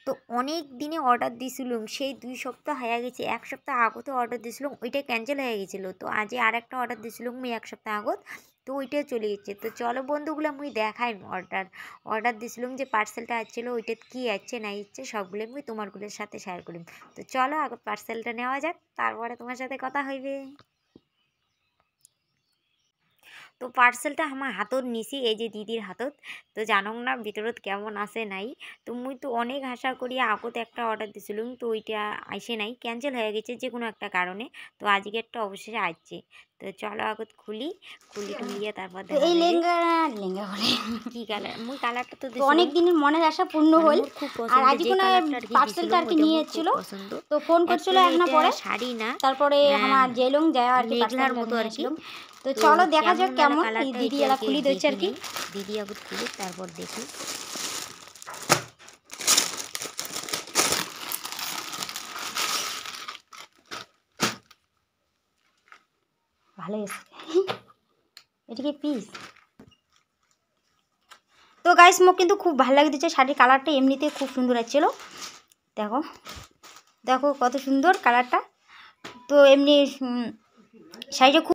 তো অনেক দিনে অর্ডার দিয়েছিলাম, সেই 2 সপ্তাহ হয়ে গেছে। 1 সপ্তাহ আগতে অর্ডার দিয়েছিলাম, ওইটা ক্যান্সেল হয়ে গেছিলো। তো আজ আর একটা অর্ডার দিয়েছিলাম মুই 1 সপ্তাহ আগত, তো ওইটাও চলে গেছে। তো চলো বন্ধুগুলো মুই দেখাই অর্ডার দিয়েছিলাম যে পার্সেলটা আসছিল, ওইটা কি আছে না ইচ্ছে সবগুলো মুই তোমারগুলোর সাথে শেয়ার করিম। তো চলো আগে পার্সেলটা নেওয়া যাক, তারপরে তোমার সাথে কথা হইবে। তো পার্সেলটা আমার হাতত নিছি, এই যে দিদির হাতত। তো জানো না ভিতরত কেমন আছে নাই। তো মুই তো অনেক আশা করি আগত একটা অর্ডার দিছিলাম, তো ওইটা আইসে নাই, ক্যান্সেল হয়ে গেছে যে কোনো একটা কারণে। তো আজকে একটা অবশেষে আসছে। তো চলো আগত খুলি টুলিয়ে তারপর দেখা এই যাবে লেহেঙ্গা লেহেঙ্গা বলে কি কালার। মুই কালারটা তো তো অনেক দিনের মনের আশা পূর্ণ হল। খুব আর পছন্দ আজ যে কোনো কালারটা আর কি পার্সেলটা আর কি নিয়ে এসেছিল, পছন্দ। তো ফোন করছিল অ্যাকচুয়ালি এক না এটা পরে, শাড়ি না, তারপরে আমার জেলুং যায় আর কি মেঘলার পার্সেলটা মতো নিয়ে আর কি। আসলাম। তো তো চলো দেখা যাক কেমন কেমন। কালারটা দিদি এটা এলা আর কি খুলি দিচ্ছে আর কি। দেখি দিদি আবার খুলি তারপর দেখি। ভালো এসছে এটা কি পিস। তো গাইস মোক কিন্তু খুব ভালো লাগে দিচ্ছে শাড়ির কালারটা, এমনিতে খুব সুন্দর আসছিল। দেখো দেখো কত সুন্দর কালারটা। তো এমনি শাড়িটা খুব